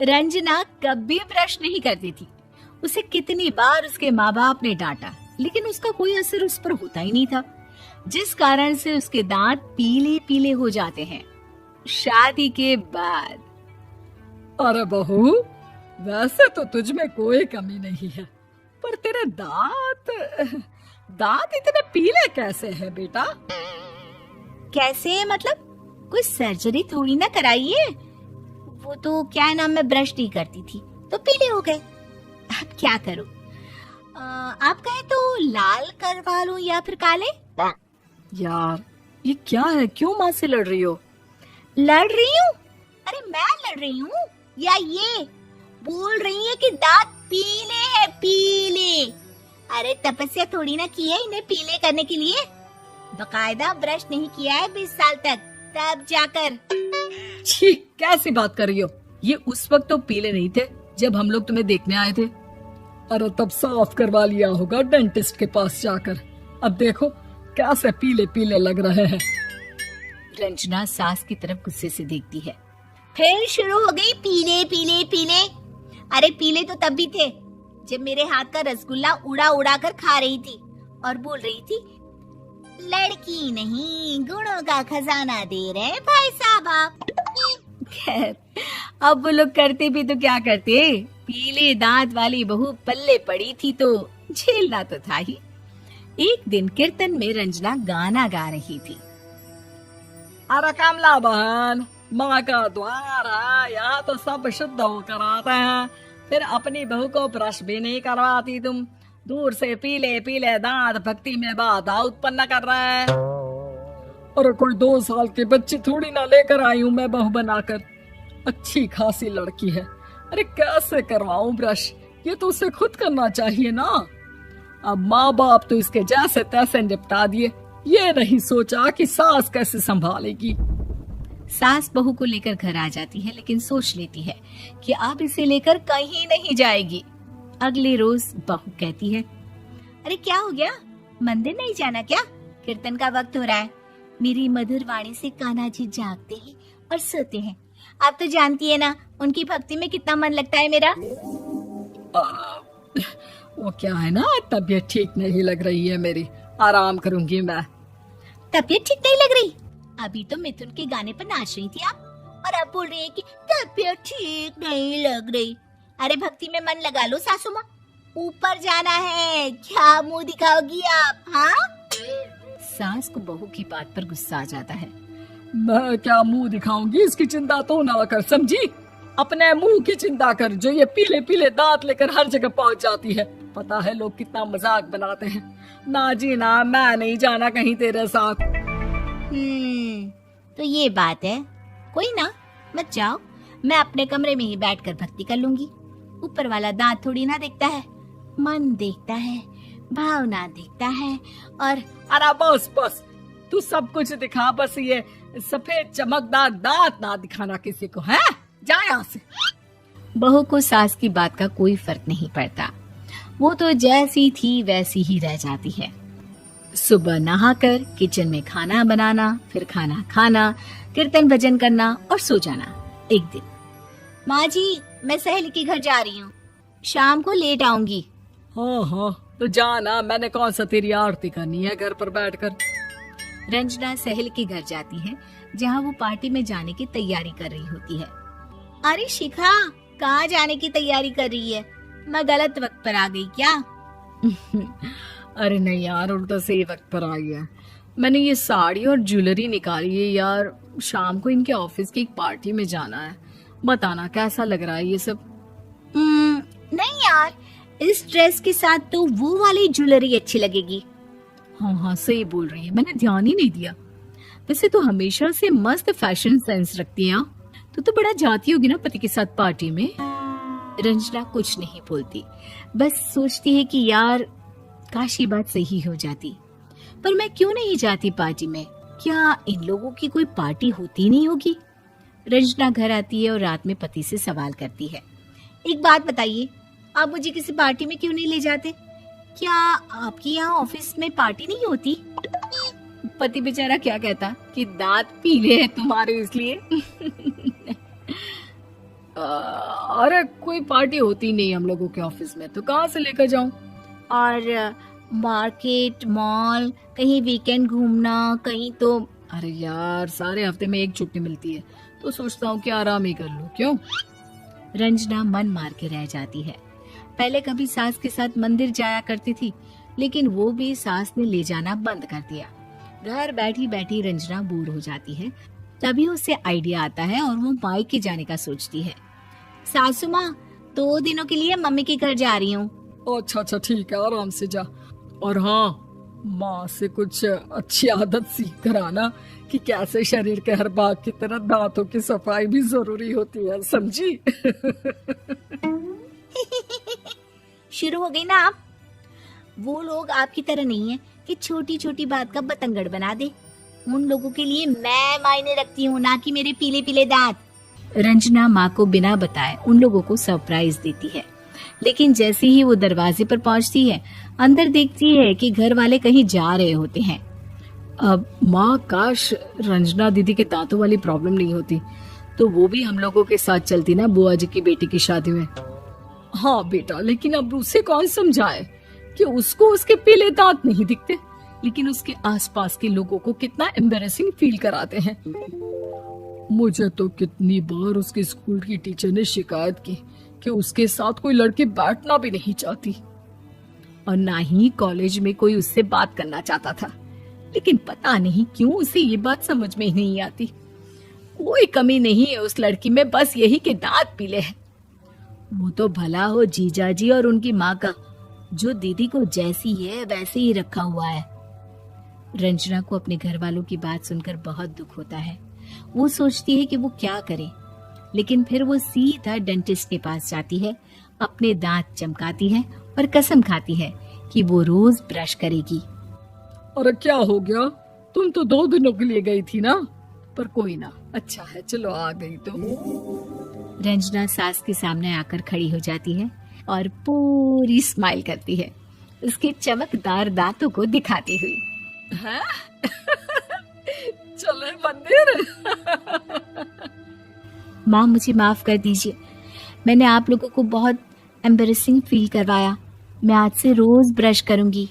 रंजना कभी ब्रश नहीं करती थी। उसे कितनी बार उसके माँ बाप ने डांटा, लेकिन उसका कोई असर उस पर होता ही नहीं था, जिस कारण से उसके दांत पीले पीले हो जाते हैं। शादी के बाद अरे बहू, वैसे तो तुझ में कोई कमी नहीं है, पर तेरे दांत दांत इतने पीले कैसे हैं बेटा? कैसे मतलब? कोई सर्जरी थोड़ी ना कराई है। वो तो क्या नाम, मैं ब्रश नहीं करती थी तो पीले हो गए। अब क्या करूं? आप कहें तो लाल करवा लूं या फिर काले? यार ये क्या है, क्यों माँ से लड़ रही हो? लड़ रही हूँ? अरे मैं लड़ रही हूँ या ये बोल रही है कि दांत पीले हैं, पीले। अरे तपस्या थोड़ी ना की है इन्हें पीले करने के लिए। बकायदा ब्रश नहीं किया है 20 साल तक, तब जाकर। छी, कैसी बात कर रही हो? ये उस वक्त तो पीले नहीं थे जब हम लोग तुम्हें देखने आए थे। अरे तब साफ करवा लिया होगा डेंटिस्ट के पास जाकर। अब देखो कैसे पीले पीले लग रहे हैं। रंजना सास की तरफ गुस्से से देखती है। फिर शुरू हो गई पीले पीले पीले। अरे पीले तो तब भी थे जब मेरे हाथ का रसगुल्ला उड़ा उड़ा कर खा रही थी और बोल रही थी, लड़की नहीं गुणों का खजाना दे रहे भाई साहब आप। खैर, अब वो लोग करते भी तो क्या करते, पीले दांत वाली बहू पल्ले पड़ी थी तो झेलना तो था ही। एक दिन कीर्तन में रंजना गाना गा रही थी। अरे कमला बहन, माँ का द्वार है, यहाँ तो सब शुद्ध होकर आते हैं, फिर अपनी बहू को ब्रश भी नहीं करवाती तुम। दूर से पीले पीले दांत भक्ति में बाधा उत्पन्न कर रहे हैं। अरे कोई 2 साल के बच्चे थोड़ी ना लेकर आई हूँ मैं बहू बनाकर। अच्छी खासी लड़की है, अरे कैसे करवाऊं ब्रश? ये तो उसे खुद करना चाहिए ना। अब माँ बाप तो इसके जैसे तैसे निपटा दिए, ये नहीं सोचा कि सास कैसे संभालेगी। सास बहू को लेकर घर आ जाती है, लेकिन सोच लेती है कि अब इसे लेकर कहीं नहीं जाएगी। अगले रोज बहू कहती है, अरे क्या हो गया, मंदिर नहीं जाना क्या? कीर्तन का वक्त हो रहा है। मेरी मधुर वाणी से कान्हा जी जागते हैं और सोते हैं। आप तो जानती है ना उनकी भक्ति में कितना मन लगता है मेरा। वो क्या है ना, तबीयत ठीक नहीं लग रही है मेरी, आराम करूंगी मैं। तबीयत ठीक नहीं लग रही? अभी तो मिथुन के गाने पर नाच रही थी आप, और अब बोल रही है कि तबीयत ठीक नहीं लग रही। अरे भक्ति में मन लगा लो सासू माँ, ऊपर जाना है, क्या मुंह दिखाओगी आप? हाँ? सास को बहू की बात पर गुस्सा आ जाता है। मैं क्या मुंह दिखाऊंगी, इसकी चिंता तो ना कर, समझी? अपने मुंह की चिंता कर, जो ये पीले पीले दांत लेकर हर जगह पहुंच जाती है। पता है लोग कितना मजाक बनाते हैं। ना जी ना, मैं नहीं जाना कहीं तेरे साथ। तो ये बात है। कोई ना, मत जाओ, मैं अपने कमरे में ही बैठकर भक्ति कर लूंगी। ऊपर वाला दांत थोड़ी ना देखता है, मन देखता है, भावना देखता है। और अरे बस बस, तू सब कुछ दिखा, बस ये सफेद चमकदार दांत ना दिखाना किसी को, है? जा यहाँ से। बहू को सास की बात का कोई फर्क नहीं पड़ता, वो तो जैसी थी वैसी ही रह जाती है। सुबह नहाकर किचन में खाना बनाना, फिर खाना खाना, कीर्तन भजन करना और सो जाना। एक दिन, माँ जी मैं सहेली के घर जा रही हूँ, शाम को लेट आऊंगी। हाँ हाँ तो जाना, मैंने कौन सा तेरी आरती करनी है घर पर बैठकर। रंजना सहेली के घर जाती है, जहाँ वो पार्टी में जाने की तैयारी कर रही होती है। अरे शिखा, कहाँ जाने की तैयारी कर रही है? मैं गलत वक्त पर आ गई क्या? अरे नहीं यार, उल्टा सही वक्त पर आ गया। मैंने ये साड़ी और ज्वेलरी निकाली है यार, शाम को इनके ऑफिस की एक पार्टी में जाना है। बताना कैसा लग रहा है ये सब? नहीं यार, इस ड्रेस के साथ तो वो वाली ज्वेलरी अच्छी लगेगी। हाँ हाँ सही बोल रही है, मैंने ध्यान ही नहीं दिया। वैसे तो हमेशा से मस्त फैशन सेंस रखती है। तो बड़ा जाती होगी ना पति के साथ पार्टी में। रंजना कुछ नहीं बोलती, बस सोचती है कि यार काश ये बात सही हो जाती, पर मैं क्यों नहीं जाती पार्टी में? क्या इन लोगों की कोई पार्टी होती नहीं होगी? रंजना घर आती है और रात में पति से सवाल करती है, एक बात बताइए, आप मुझे किसी पार्टी में क्यों नहीं ले जाते? क्या आपकी यहाँ ऑफिस में पार्टी नहीं होती? पति बेचारा क्या कहता कि दांत पीले हैं तुम्हारे इसलिए। अरे कोई पार्टी होती नहीं हम लोगों के ऑफिस में, तो कहाँ से लेकर जाऊं? और मार्केट, मॉल, कहीं वीकेंड घूमना, कहीं तो। अरे यार, सारे हफ्ते में एक छुट्टी मिलती है, तो सोचता हूँ कि आराम ही कर लूं। क्यों? रंजना मन मार के रह जाती है। पहले कभी सास के साथ मंदिर जाया करती थी, लेकिन वो भी सास ने ले जाना बंद कर दिया। घर बैठी बैठी रंजना बोर हो जाती है। तभी उसे आइडिया आता है और वो मायके जाने का सोचती है। सासू माँ, 2 दिनों के लिए मम्मी के घर जा रही हूँ। अच्छा अच्छा, ठीक है, आराम से जा। और हाँ, माँ से कुछ अच्छी आदत सीख कर आना कि कैसे शरीर के हर भाग की तरह दांतों की सफाई भी जरूरी होती है, समझी? शुरू हो गई ना आप। वो लोग आपकी तरह नहीं है कि छोटी छोटी बात का बतंगड़ बना दे। उन लोगों के लिए मैं मायने रखती हूँ, ना कि मेरे पीले पीले दांत। रंजना माँ को बिना बताए उन लोगों को सरप्राइज देती है, लेकिन जैसे ही वो दरवाजे पर पहुंचती है, अंदर देखती है कि घर वाले कहीं जा रहे होते हैं। अब माँ, काश रंजना दीदी के दांतों वाली प्रॉब्लम नहीं होती, तो वो भी हम लोगों के साथ चलती ना बुआ जी की बेटी की शादी में। हाँ बेटा, लेकिन अब उसे कौन समझाए कि उसको उसके पीले दांत नहीं दिखते, लेकिन उसके आसपास के लोगों को कितना एम्बैरेसिंग फील कराते हैं। मुझे तो कितनी बार उसके स्कूल की टीचर ने शिकायत की कि उसके साथ कोई लड़की बैठना भी नहीं चाहती, और ना ही कॉलेज में कोई उससे बात करना चाहता था। लेकिन पता नहीं क्यों उसे ये बात समझ में ही नहीं आती। कोई कमी नहीं है उस लड़की में, बस यही कि दांत पीले हैं। वो तो भला हो जीजा जी और उनकी माँ का, जो दीदी को जैसी है वैसे ही रखा हुआ है। रंजना को अपने घर वालों की बात सुनकर बहुत दुख होता है। वो सोचती है कि वो क्या करे, लेकिन फिर वो सीधा डेंटिस्ट के पास जाती है, अपने दांत चमकाती है और कसम खाती है कि वो रोज ब्रश करेगी। अरे क्या हो गया? तुम तो 2 दिनों के लिए गई थी ना, पर कोई ना, अच्छा है, चलो आ गई तो। रंजना सास के सामने आकर खड़ी हो जाती है और पूरी स्माइल करती है, उसके चमकदार दांतों को दिखाती हुई। हैं? चले मंदिर। माँ, मुझे माफ कर दीजिए, मैंने आप लोगों को बहुत एम्बैरेसिंग फील करवाया। मैं आज से रोज ब्रश करूंगी।